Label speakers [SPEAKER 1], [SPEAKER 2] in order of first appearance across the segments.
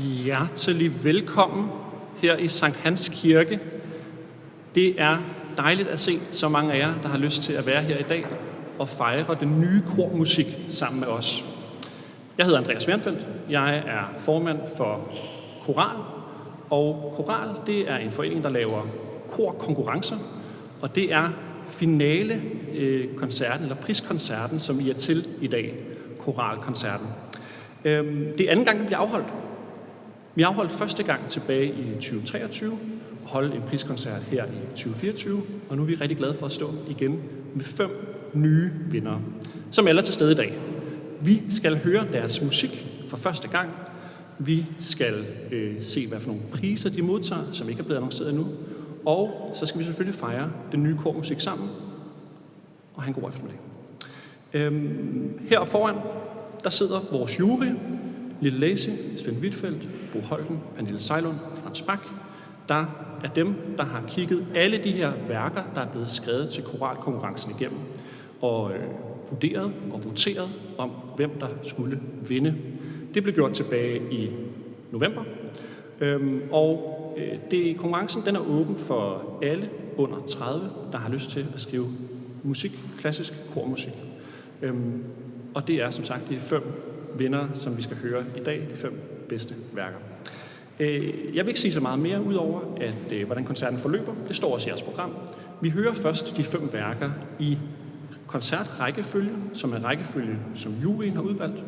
[SPEAKER 1] Hjertelig velkommen her i Sankt Hans Kirke. Det er dejligt at se så mange af jer, der har lyst til at være her i dag og fejre den nye kormusik sammen med os. Jeg hedder Andreas Wernfeldt. Jeg er formand for Koral, og Koral det er en forening, der laver korkonkurrencer, og det er finale-koncerten, eller priskoncerten, som I er til i dag, Koralkoncerten. Det er anden gang, den bliver afholdt. Vi afholdt første gang tilbage i 2023 og holdt en priskoncert her i 2024, og nu er vi rigtig glade for at stå igen med 5 nye vindere, som alle er til stede i dag. Vi skal høre deres musik for første gang. Vi skal se, hvad for nogle priser de modtager, som ikke er blevet annonceret endnu. Og så skal vi selvfølgelig fejre den nye kormusik sammen og have en god eftermiddag. Heroppe foran, der sidder vores jury, Lille Lacy, Svend Wittfeldt, Bo Holten, Pernille Sejlund og Frans Bak. Der er dem, der har kigget alle de her værker, der er blevet skrevet til koralkonkurrencen igennem, og vurderet og voteret om, hvem der skulle vinde. Det blev gjort tilbage i november, og konkurrencen den er åben for alle under 30, der har lyst til at skrive musik, klassisk kormusik. Og det er som sagt de 5 vindere, som vi skal høre i dag, de 5 bedste værker. Jeg vil ikke sige så meget mere, udover hvordan koncerten forløber. Det står også i jeres program. Vi hører først de 5 værker i koncertrækkefølge, som er rækkefølge, som juryen har udvalgt.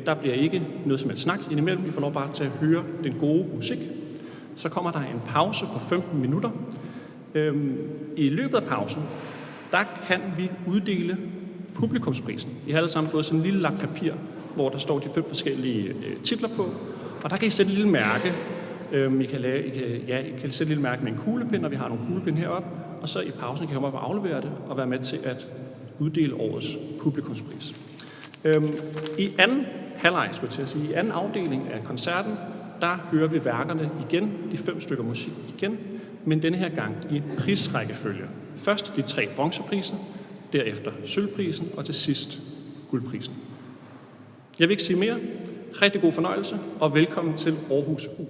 [SPEAKER 1] Der bliver ikke noget som helst snak indimellem. Vi får lov bare til at høre den gode musik. Så kommer der en pause på 15 minutter. I løbet af pausen, der kan vi uddele publikumsprisen. I har alle sammen fået sådan en lille lagt papir, hvor der står de 5 forskellige titler på. Og der kan I sætte et lille mærke. I kan sætte et lille mærke med en kuglepen, og vi har nogle kuglepen heroppe. Og så i pausen kan I komme op og aflevere det og være med til at uddele årets publikumspris. I anden halvleg, i anden afdeling af koncerten, der hører vi værkerne igen, de 5 stykker musik igen, men denne her gang i prisrækkefølge. Først de 3 bronzepriser, derefter sølvprisen og til sidst guldprisen. Jeg vil ikke sige mere. Rigtig god fornøjelse og velkommen til Aarhus U.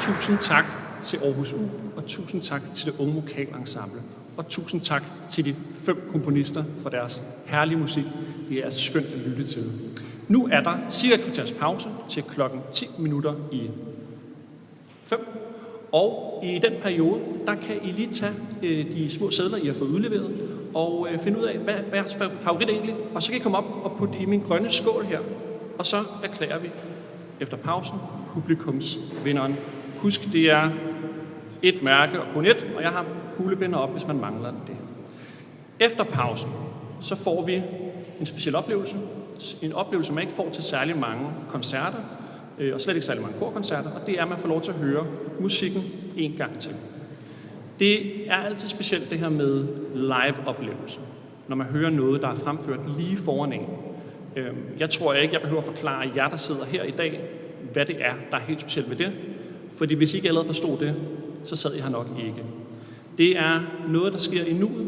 [SPEAKER 1] Tusind tak til Aarhus U, og tusind tak til det unge vokalensemble. Og tusind tak til de 5 komponister for deres herlige musik. Det er skønt at lytte til. Nu er der cirka et kvarters pause til klokken 5:10. Og i den periode, der kan I lige tage de små sedler, I har fået udleveret, og finde ud af, hvad er jeres favorit egentlig. Og så kan I komme op og putte i min grønne skål her. Og så erklærer vi efter pausen publikumsvinderen. Husk, det er et mærke og kun et, og jeg har kuglebinder op, hvis man mangler det. Efter pausen, så får vi en speciel oplevelse. En oplevelse, man ikke får til særlig mange koncerter, og slet ikke særlig mange korkoncerter, og det er, at man får lov til at høre musikken en gang til. Det er altid specielt det her med live-oplevelsen, når man hører noget, der er fremført lige foran en. Jeg tror ikke, jeg behøver at forklare jer, der sidder her i dag, hvad det er, der er helt specielt ved det. Fordi hvis I ikke allerede forstod det, så sad I her nok ikke. Det er noget, der sker i nuet,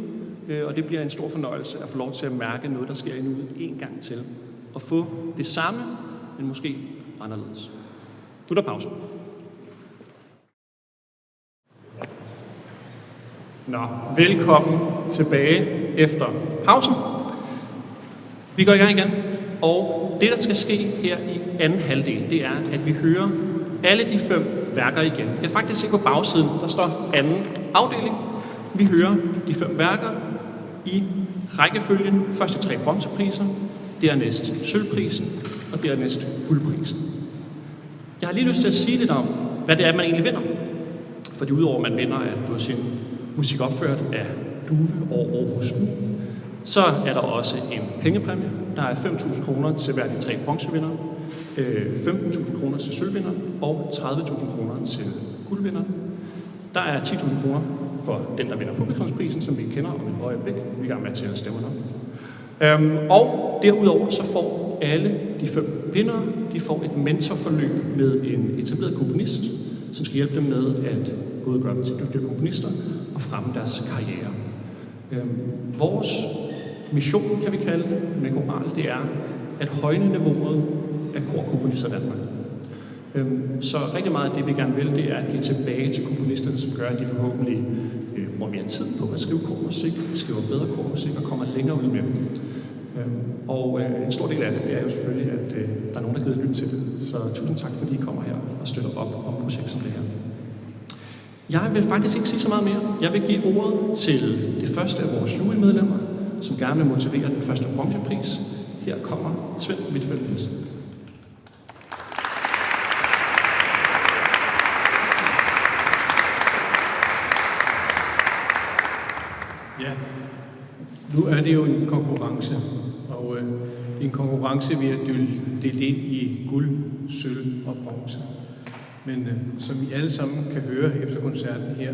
[SPEAKER 1] og det bliver en stor fornøjelse at få lov til at mærke noget, der sker i nuet en gang til. Og få det samme, men måske anderledes. Nu er der pause. Nå, velkommen tilbage efter pausen. Vi går i gang igen, og det, der skal ske her i anden halvdel, det er, at vi hører alle de 5 værker igen. Jeg kan faktisk se på bagsiden, der står anden afdeling. Vi hører de 5 værker i rækkefølgen. Først de 3 bronzepriser, dernæst sølvprisen, og dernæst guldprisen. Jeg har lige lyst til at sige lidt om, hvad det er, man egentlig vinder. Fordi udover at man vinder at få sin musik opført af Duve og Aarhus U, så er der også en pengepræmie. Der er 5.000 kroner til hver de 3 bronzevindere, 15.000 kroner til sølvvinderen og 30.000 kroner til guldvinderen. Der er 10.000 kroner for den, der vinder publikumsprisen, som vi kender om et øjeblik. Vi er i gang med at tælle stemmerne. Og derudover så får alle de 5 vindere, de får et mentorforløb med en etableret komponist, som skal hjælpe dem med at både gøre dem til dygtige komponister og fremme deres karriere. Vores mission, kan vi kalde det, med Koral, det er at højne niveauet af korkomponister i Danmark. Så rigtig meget af det, vi gerne vil, det er at give tilbage til komponisterne, som gør, at de forhåbentlig bruger mere tid på at skrive kormusik, skriver bedre kormusik og kommer længere ud med dem. Og en stor del af det er jo selvfølgelig, at der er nogen, der gider lytte til det. Så tusind tak, fordi I kommer her og støtter op om et projekt som det her. Jeg vil faktisk ikke sige så meget mere. Jeg vil give ordet til det første af vores jurymedlemmer, som gerne vil motivere den første bronzepris. Her kommer Svend Whitfeldt Nielsen.
[SPEAKER 2] Ja, nu er det jo en konkurrence, og en konkurrence vi har delt ind i guld, sølv og bronze. Men som I alle sammen kan høre efter koncerten her,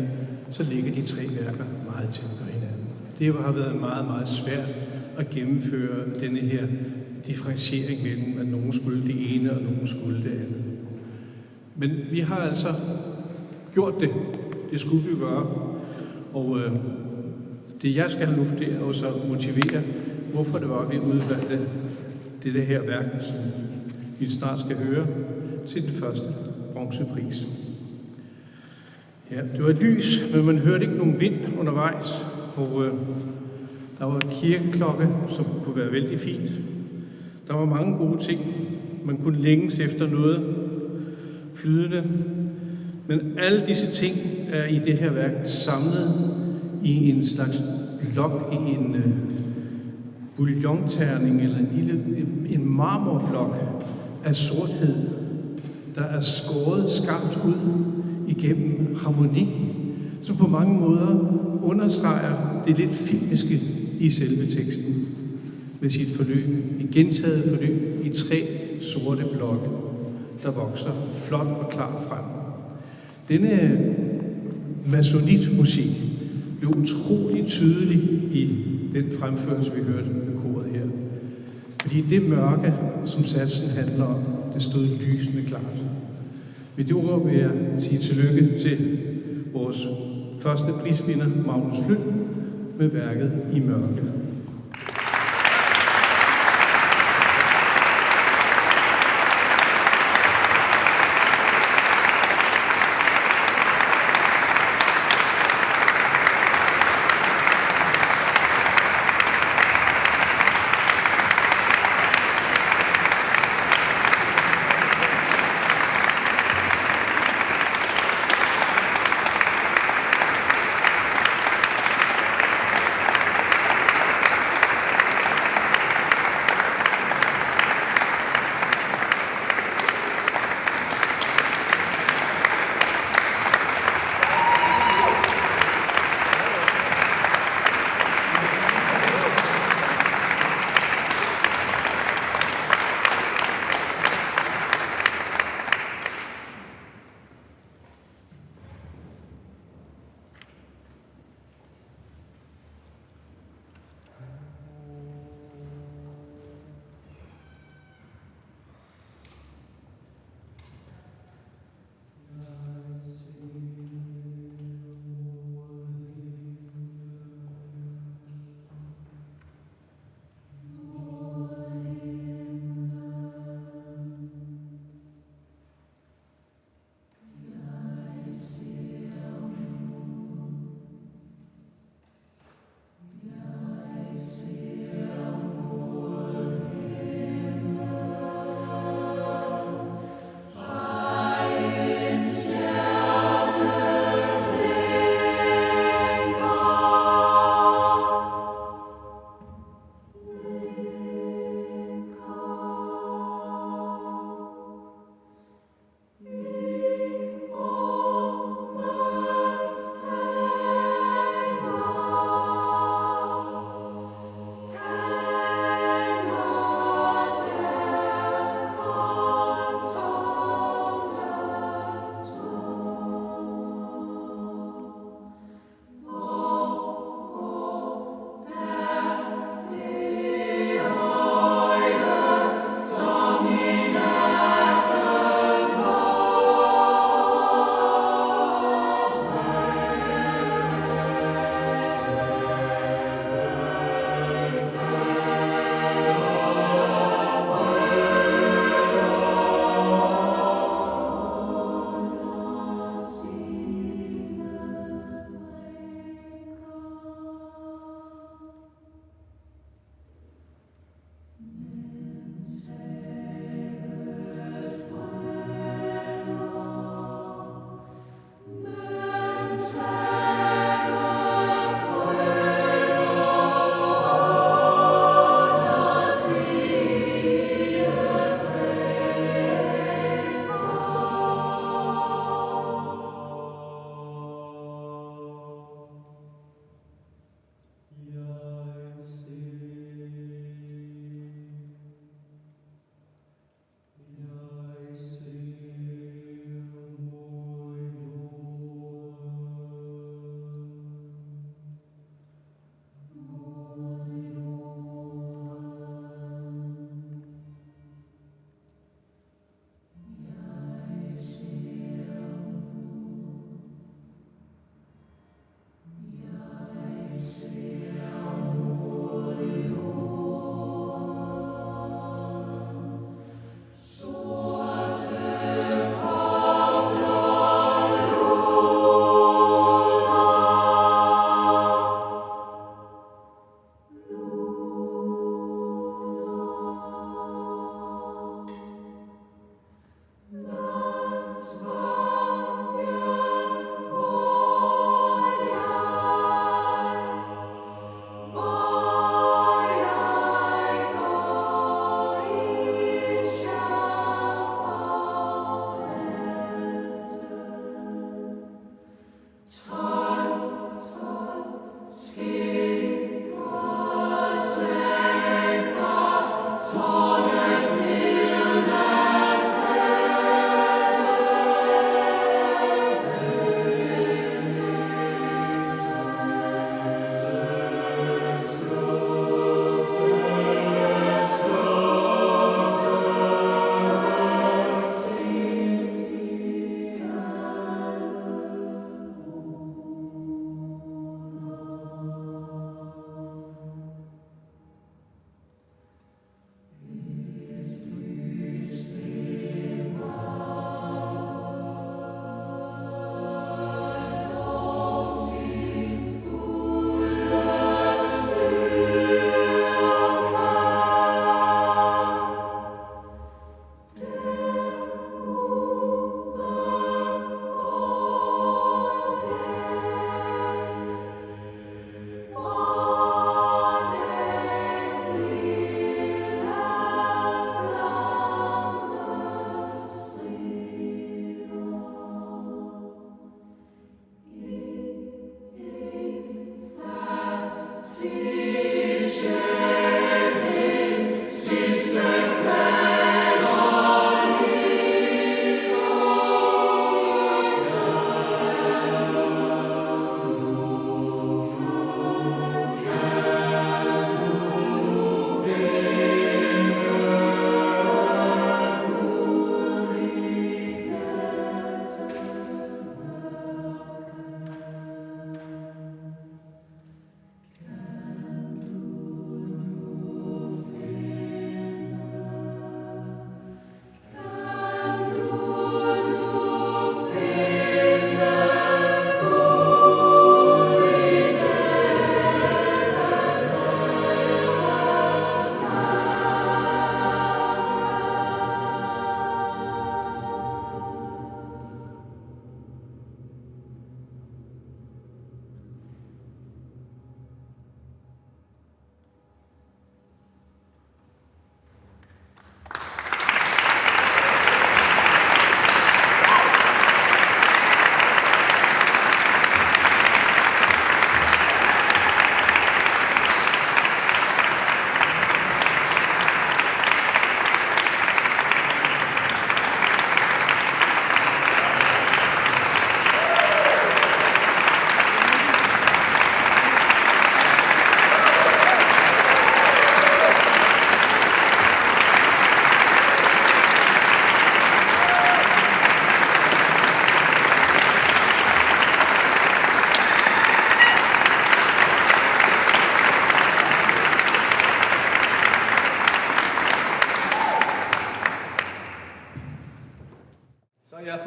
[SPEAKER 2] så ligger de 3 værker meget tæt på hinanden. Det har været meget, meget svært at gennemføre denne her differentiering mellem, at nogen skulle det ene, og nogen skulle det andet. Men vi har altså gjort det. Det skulle vi gøre. Og det jeg skal nu, det er jo så at motivere, hvorfor det var, vi udvalgte det her værk, som vi snart skal høre, til den første bronzepris. Ja, det var et lys, men man hørte ikke nogen vind undervejs, og der var en kirkeklokke, som kunne være vældig fint. Der var mange gode ting. Man kunne længes efter noget flydende, men alle disse ting er i det her værk samlet i en slags blok, i en bouillonterning eller en marmorblok af sorthed, der er skåret skarpt ud igennem harmonik, som på mange måder understreger det lidt filmiske i selve teksten med sit forløb, i gentaget forløb i 3 sorte blokke, der vokser flot og klart frem. Denne masonitmusik blev utrolig tydelig i den fremførelse, vi hørte med koret her. Fordi det mørke, som satsen handler om, det stod lysende klart. Med det ord vil jeg sige tillykke til vores første prisvinder, Magnus Flyt, med værket I mørke.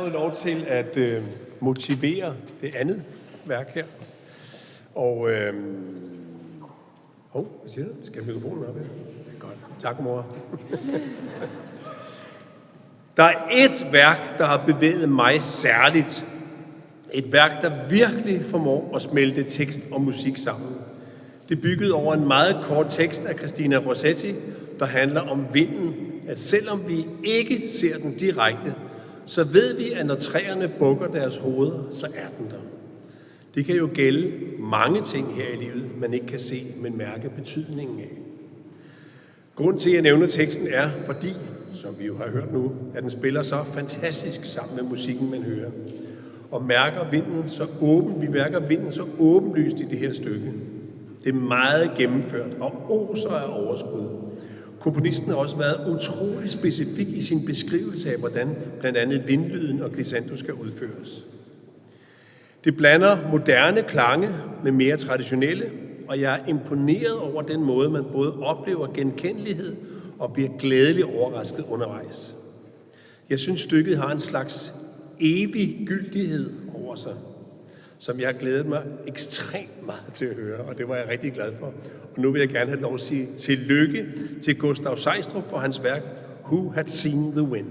[SPEAKER 3] fået lov til at motivere det andet værk her. Og hvad siger du? Skal mikrofonen op her? Det er godt. Tak, mor. Der er et værk, der har bevæget mig særligt. Et værk, der virkelig formår at smelte tekst og musik sammen. Det byggede over en meget kort tekst af Christina Rossetti, der handler om vinden. At selvom vi ikke ser den direkte, så ved vi, at når træerne bukker deres hoveder, så er den der. Det kan jo gælde mange ting her i livet, man ikke kan se, men mærke betydningen af. Grunden til, at jeg nævner teksten er, fordi, som vi jo har hørt nu, at den spiller så fantastisk sammen med musikken, man hører. Og vi mærker vinden så åbenlyst i det her stykke. Det er meget gennemført og oser af overskud. Komponisten har også været utrolig specifik i sin beskrivelse af, hvordan blandt andet vindlyden og glissando skal udføres. Det blander moderne klange med mere traditionelle, og jeg er imponeret over den måde, man både oplever genkendelighed og bliver glædeligt overrasket undervejs. Jeg synes, stykket har en slags evig gyldighed over sig, som jeg har glædet mig ekstremt meget til at høre, og det var jeg rigtig glad for. Og nu vil jeg gerne have lov at sige tillykke til Gustav Sejstrup for hans værk Who Had Seen the Wind.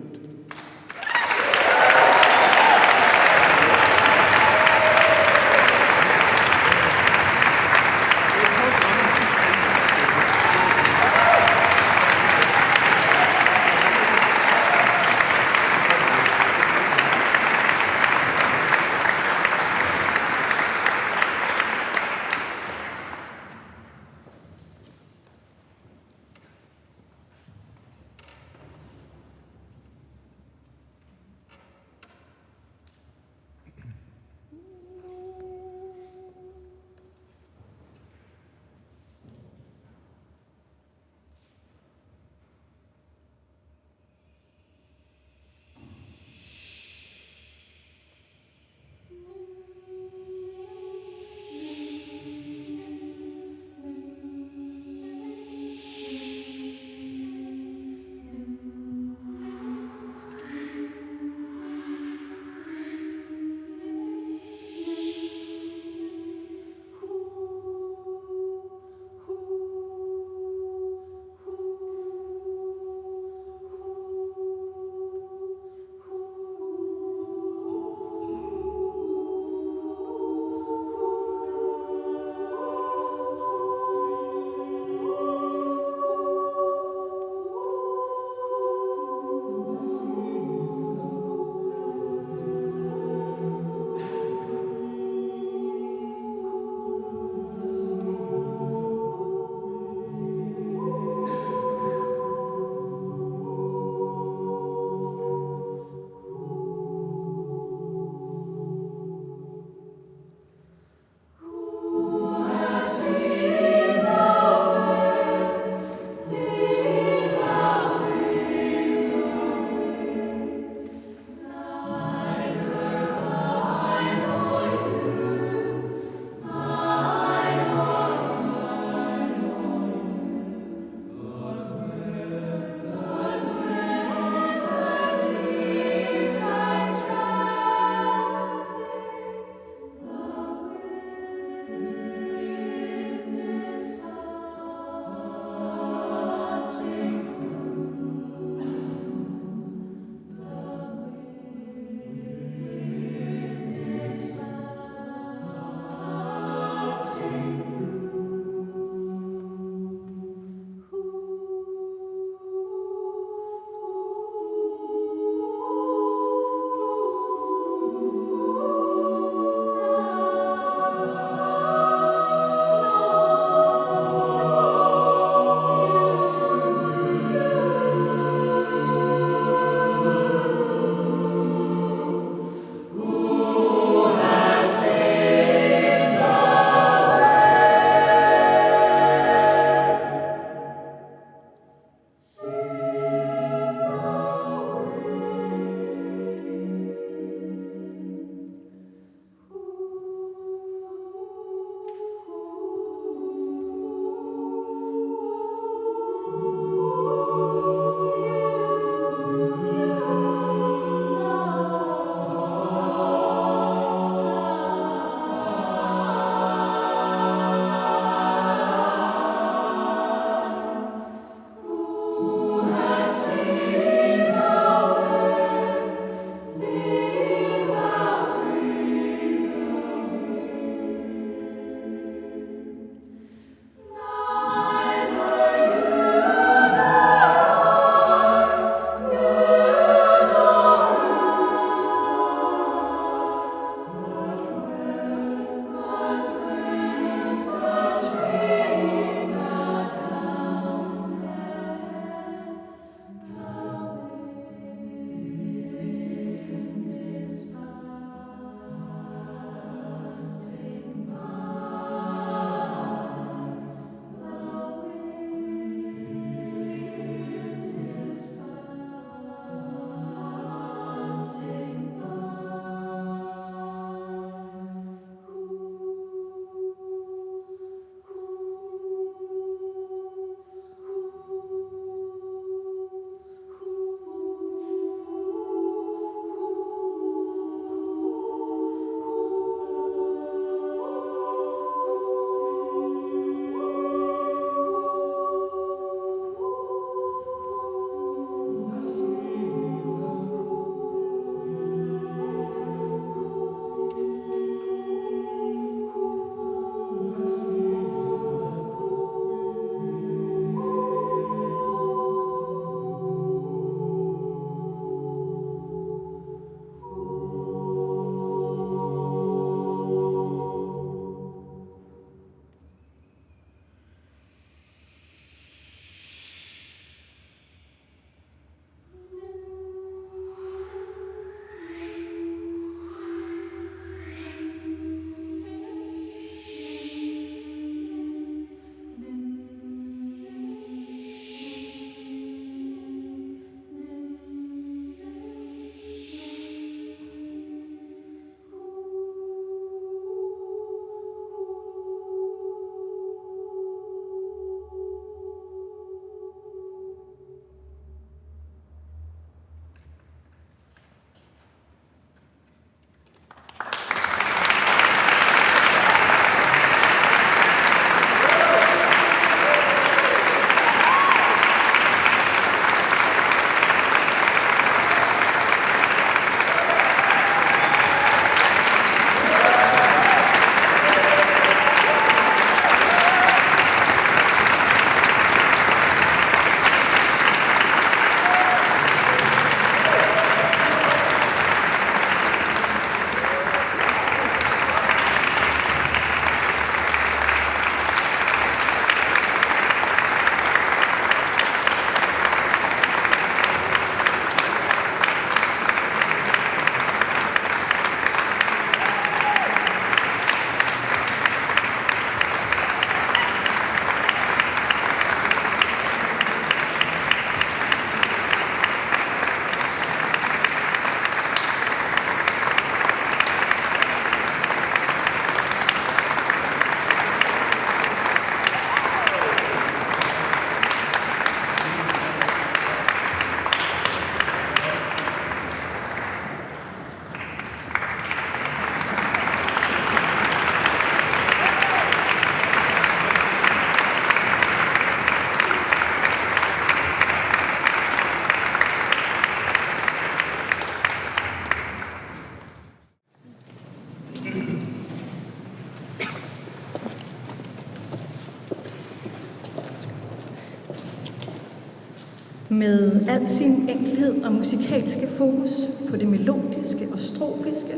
[SPEAKER 4] Med al sin enkelhed og musikalske fokus på det melodiske og strofiske,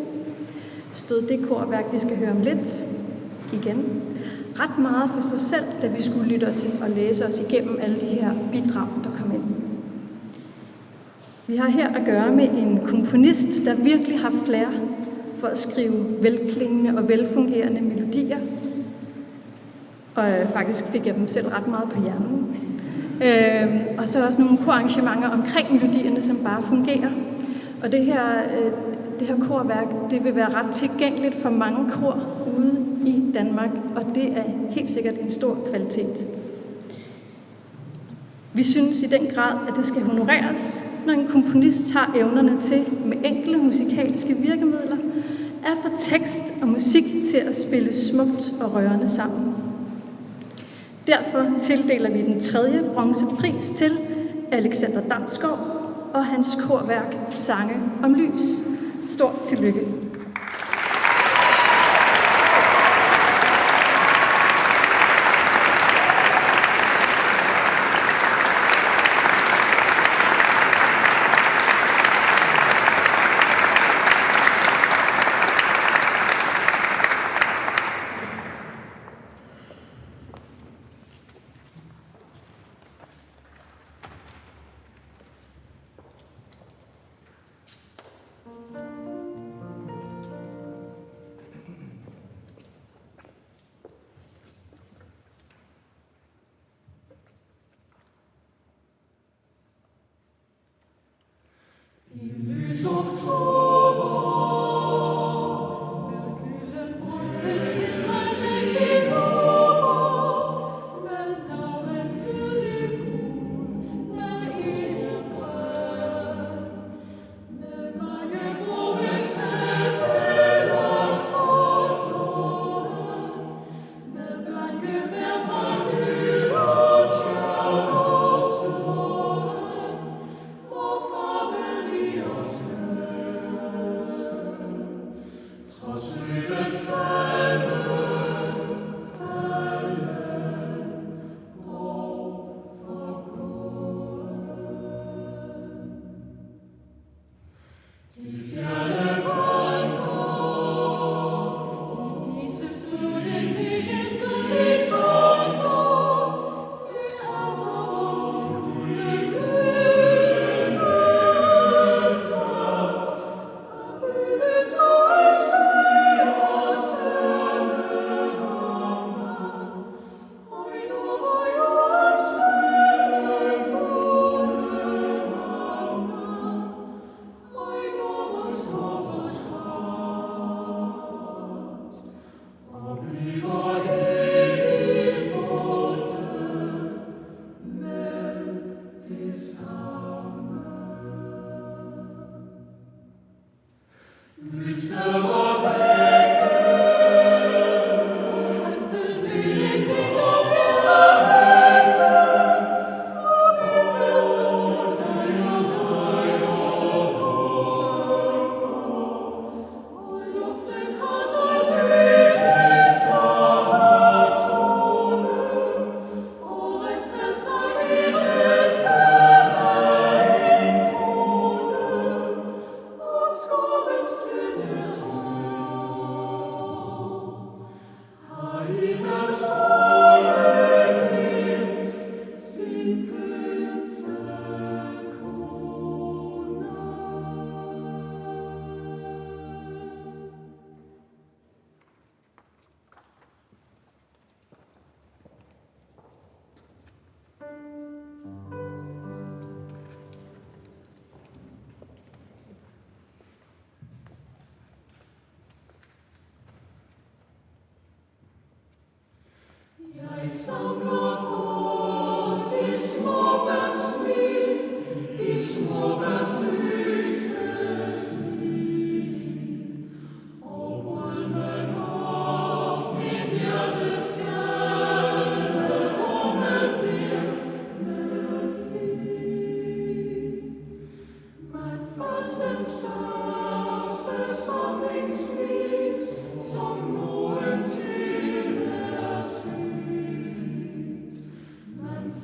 [SPEAKER 4] stod det korværk, vi skal høre om lidt, igen, ret meget for sig selv, da vi skulle lytte os og læse os igennem alle de her bidrag, der kom ind. Vi har her at gøre med en komponist, der virkelig har flair for at skrive velklingende og velfungerende melodier. Og faktisk fik jeg dem selv ret meget på hjernen. Og så også nogle korarrangementer omkring melodierne, som bare fungerer. Og det her korværk, det vil være ret tilgængeligt for mange kor ude i Danmark, og det er helt sikkert en stor kvalitet. Vi synes i den grad, at det skal honoreres, når en komponist har evnerne til med enkle musikalske virkemidler at få tekst og musik til at spille smukt og rørende sammen. Derfor tildeler vi den 3. bronzepris til Alexander Damsgaard og hans korværk Sange om lys. Stort tillykke.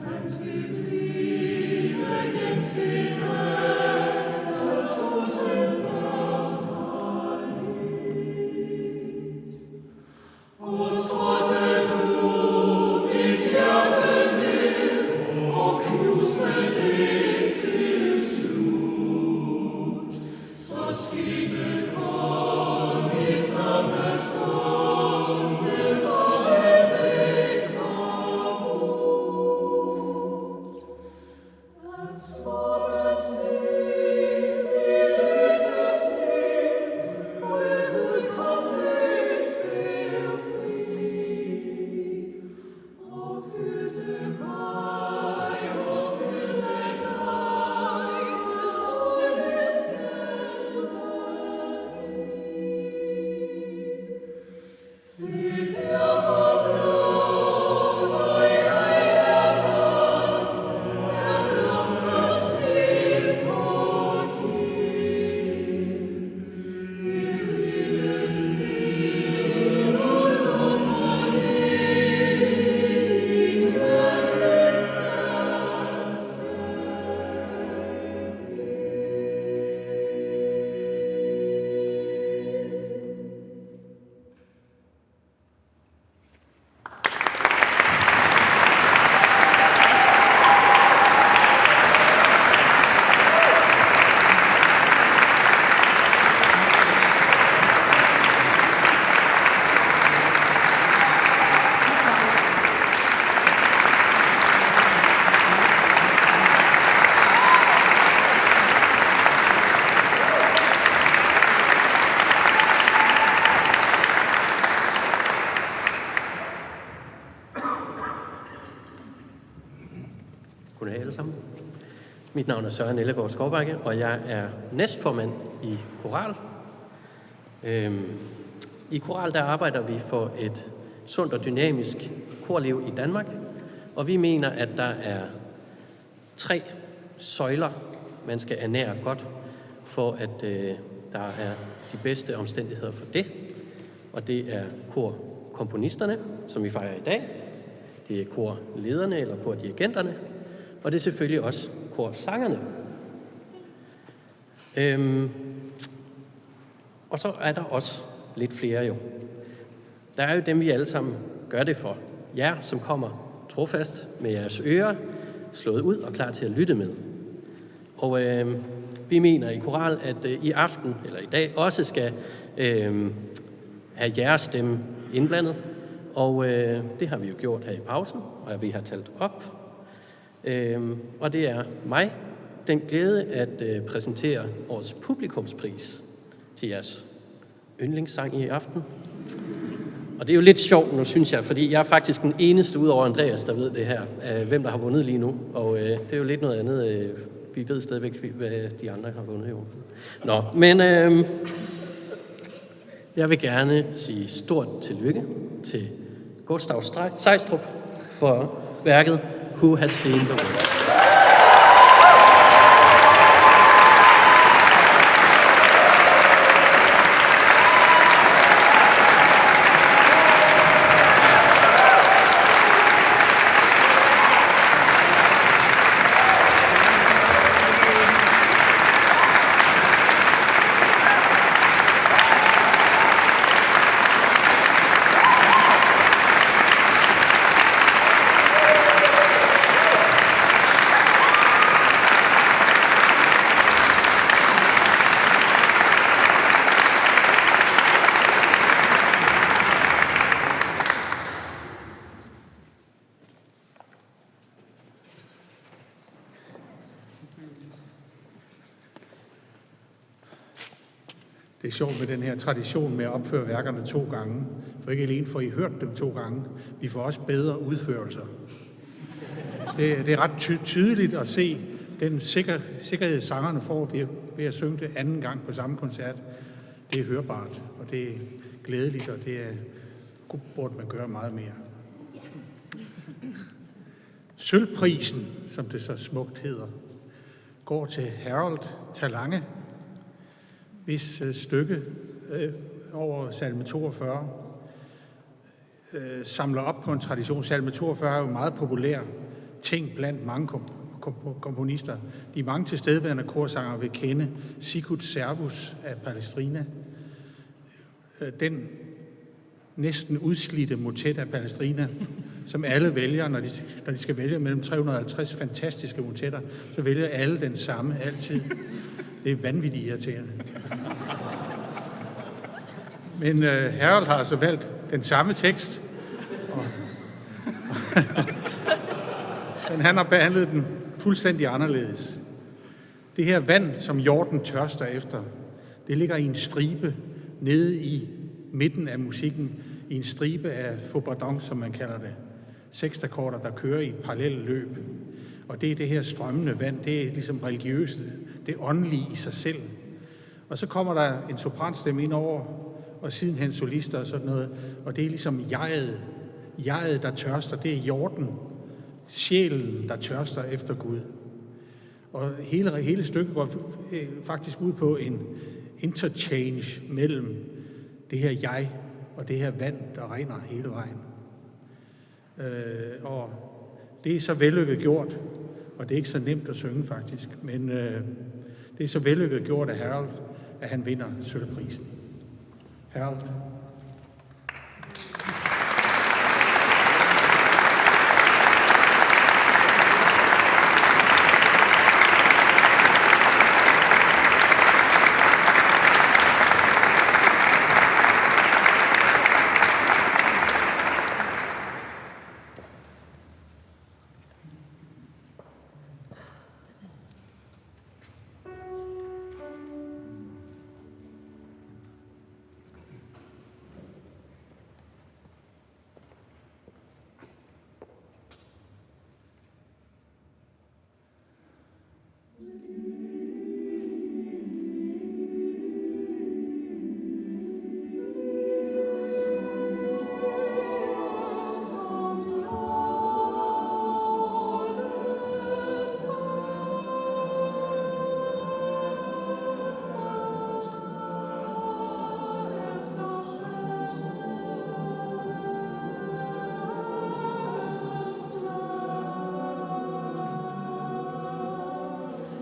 [SPEAKER 5] Fandt vi blive Goddag alle sammen. Mit navn er Søren Ellegaard Skovbakke, og jeg er næstformand i Koral. I Koral der arbejder vi for et sundt og dynamisk korliv i Danmark, og vi mener, at der er 3 søjler, man skal ernære godt, for at der er de bedste omstændigheder for det. Og det er korkomponisterne, som vi fejrer i dag. Det er korlederne eller kordirigenterne. Og det er selvfølgelig også korsangerne. Og så er der også lidt flere jo. Der er jo dem, vi alle sammen gør det for. Jer, som kommer trofast med jeres ører, slået ud og klar til at lytte med. Og vi mener i Koral, at i aften, eller i dag, også skal have jeres stemme indblandet. Og det har vi jo gjort her i pausen, og vi har talt op. Og det er mig den glæde at præsentere årets publikumspris til jeres yndlingssang i aften. Og det er jo lidt sjovt nu, synes jeg, fordi jeg er faktisk den eneste ud over Andreas, der ved det her, hvem der har vundet lige nu. Og det er jo lidt noget andet. Vi ved stadigvæk, hvad de andre har vundet jo. Nå, men jeg vil gerne sige stort tillykke til Gustav Sejstrup for værket Who Has Seen the World.
[SPEAKER 2] Det er sjovt med den her tradition med at opføre værkerne 2 gange. For ikke alene får I hørt dem 2 gange, vi får også bedre udførelser. Det er ret tydeligt at se den sikkerhed, sangerne får ved at synge det 2. gang på samme koncert. Det er hørbart, og det er glædeligt, og det burde man gøre meget mere. Sølvprisen, som det så smukt hedder, går til Harold Talange, hvis stykke over salme 42 samler op på en tradition. Salme 42 er jo meget populær ting blandt mange komponister. De mange tilstedeværende korsanger vil kende Sicut Servus af Palestrina. Den næsten udslidte motet af Palestrina, som alle vælger, når de skal vælge mellem 350 fantastiske motetter, så vælger alle den samme altid. Det er vanvittigt irriterende. Men Harold har altså valgt den samme tekst, men han har behandlet den fuldstændig anderledes. Det her vand, som hjorten tørster efter, det ligger i en stribe nede i midten af musikken, i en stribe af faux-bardon, som man kalder det. Sekstakkorder, der kører i et parallelt løb. Og det er det her strømmende vand, det er ligesom religiøst, det er åndelige i sig selv. Og så kommer der en sopranstemme ind over, og sidenhen solister og sådan noget, og det er ligesom jeget, der tørster, det er hjorten, sjælen, der tørster efter Gud. Og hele stykket går faktisk ud på en interchange mellem det her jeg og det her vand, der regner hele vejen. Og det er så vellykket gjort, og det er ikke så nemt at synge faktisk, men det er så vellykket gjort af Harold, at han vinder sølvprisen. Harold.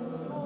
[SPEAKER 6] So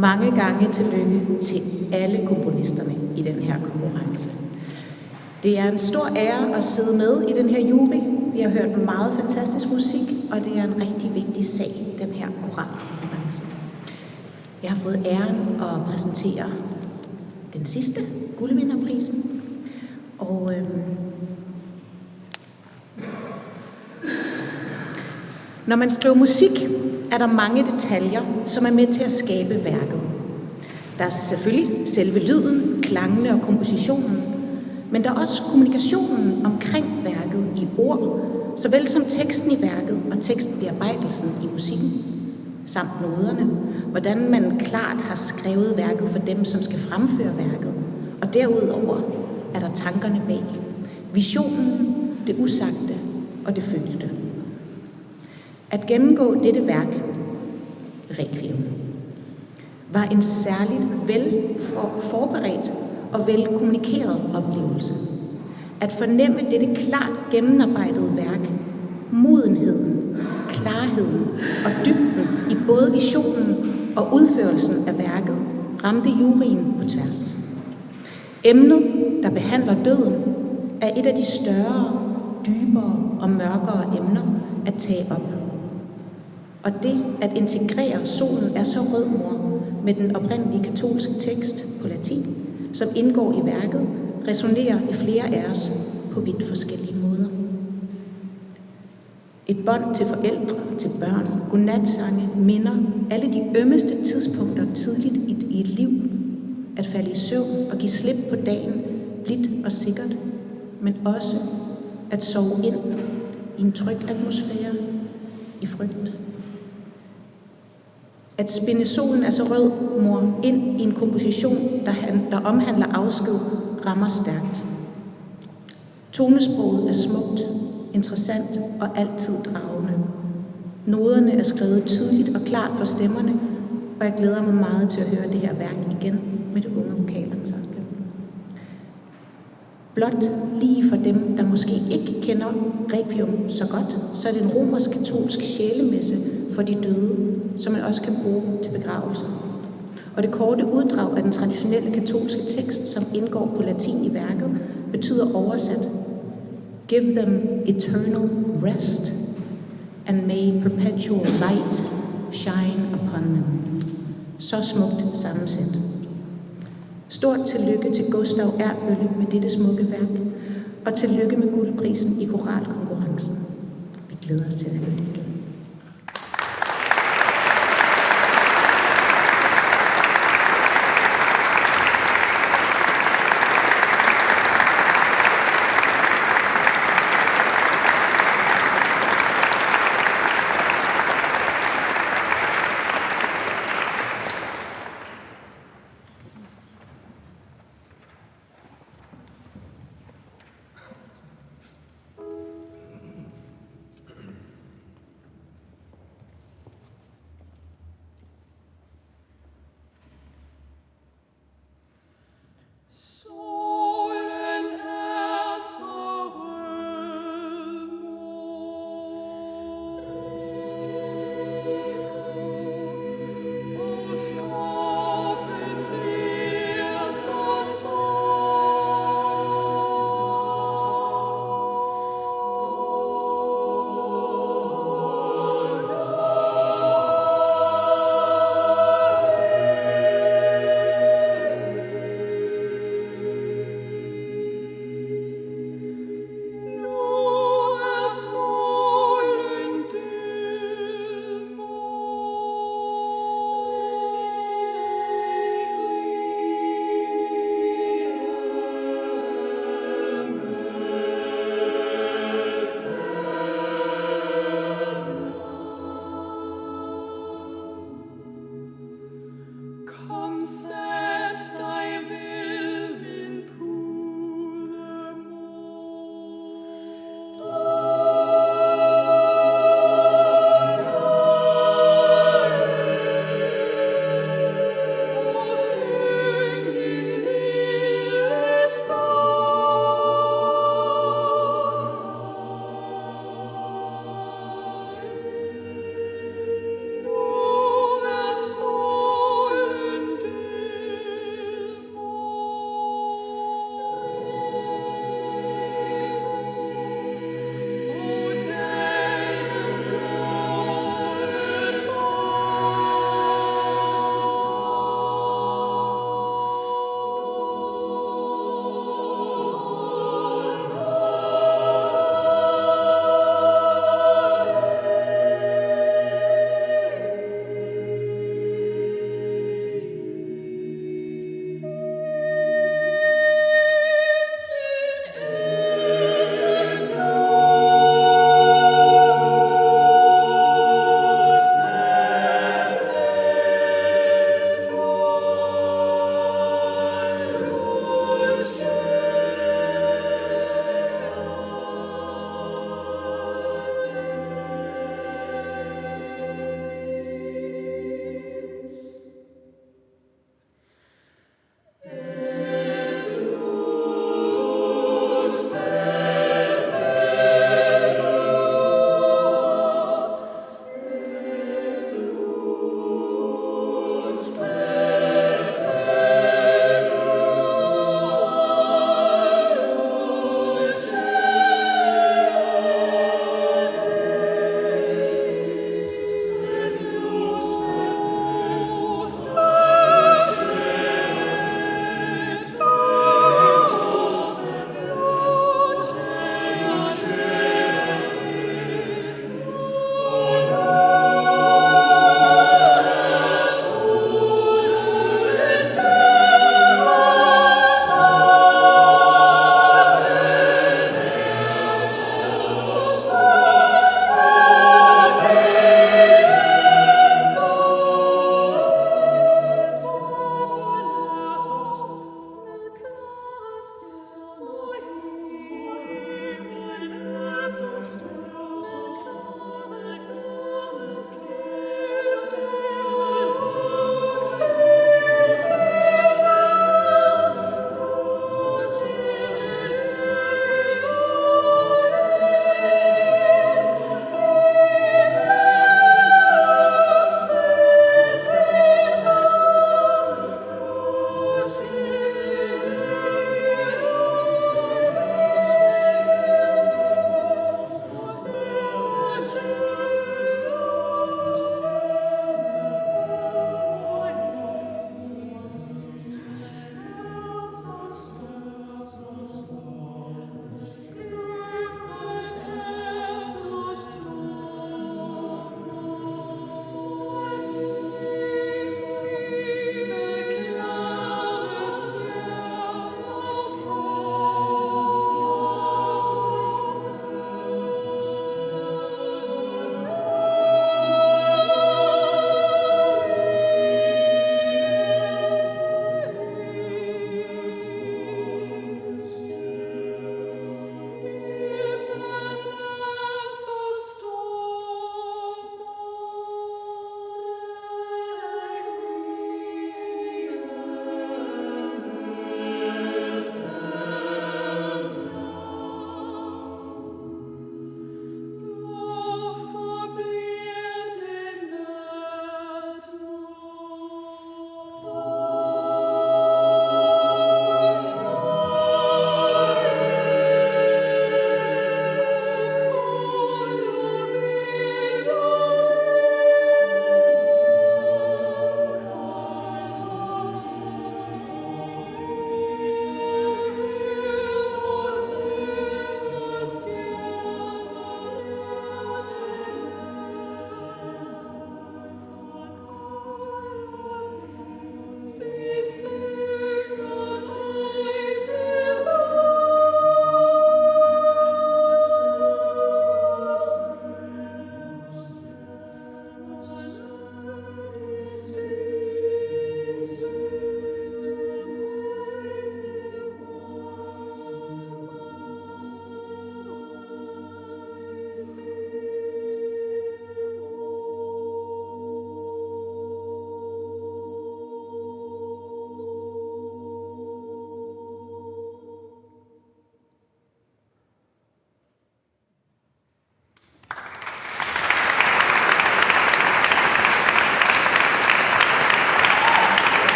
[SPEAKER 6] Mange gange tillykke til alle komponisterne i den her konkurrence. Det er en stor ære at sidde med i den her jury. Vi har hørt meget fantastisk musik, og det er en rigtig vigtig sag, den her koralkonkurrence. Jeg har fået æren at præsentere den sidste guldvinderprisen. Og når man skriver musik, er der mange detaljer, som er med til at skabe værket. Der er selvfølgelig selve lyden, klangene og kompositionen, men der er også kommunikationen omkring værket i ord, såvel som teksten i værket og tekstbearbejdelsen i musikken, samt noderne, hvordan man klart har skrevet værket for dem, som skal fremføre værket, og derudover er der tankerne bag, visionen, det usagte og det følte. At gennemgå dette værk, Requiem, var en særligt vel forberedt og vel kommunikeret oplevelse. At fornemme dette klart gennemarbejdede værk, modenheden, klarheden og dybden i både visionen og udførelsen af værket, ramte juryen på tværs. Emnet, der behandler døden, er et af de større, dybere og mørkere emner at tage op. Og det at integrere solen er så rød, mor, med den oprindelige katolske tekst på latin, som indgår i værket, resonerer i flere af os på vidt forskellige måder. Et bånd til forældre, til børn, godnatsange, minder, alle de ømmeste tidspunkter tidligt i et liv, at falde i søvn og give slip på dagen, blidt og sikkert, men også at sove ind i en tryg atmosfære, i frygt. At spinde solen er så rød, mor, ind i en komposition, der omhandler afsked, rammer stærkt. Tonesproget er smukt, interessant og altid dragende. Noderne er skrevet tydeligt og klart for stemmerne, og jeg glæder mig meget til at høre det her værk igen med det unge vokalensemble. Blot lige for dem, der måske ikke kender Requiem så godt, så er det en romersk-katolsk sjælemesse for de døde, som man også kan bruge til begravelser. Og det korte uddrag af den traditionelle katolske tekst, som indgår på latin i værket, betyder oversat: Give them eternal rest, and may perpetual light shine upon them. Så smukt sammensat. Stort tillykke til Gustav Ertbølle med dette smukke værk, og tillykke med guldprisen i koralkonkurrencen. Vi glæder os til at høre det igen.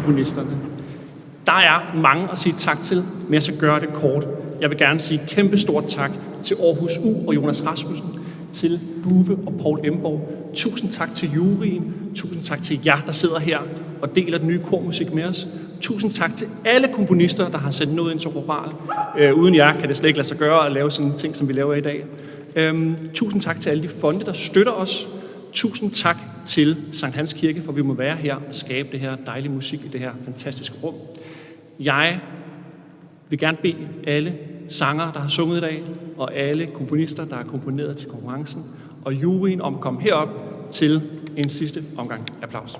[SPEAKER 1] komponisterne. Der er mange at sige tak til, men jeg skal gøre det kort. Jeg vil gerne sige kæmpe stort tak til Aarhus U og Jonas Rasmussen, til Duve og Paul Emborg. Tusind tak til juryen. Tusind tak til jer, der sidder her og deler den nye kormusik med os. Tusind tak til alle komponister, der har sendt noget ind til Choral. Uden jer kan det slet ikke lade sig gøre at lave sådan en ting, som vi laver i dag. Tusind tak til alle de fonde, der støtter os. Tusind tak til Sankt Hans Kirke, for vi må være her og skabe det her dejlige musik i det her fantastiske rum. Jeg vil gerne bede alle sangere, der har sunget i dag, og alle komponister, der har komponeret til konkurrencen, og juryen om at komme herop til en sidste omgang applaus.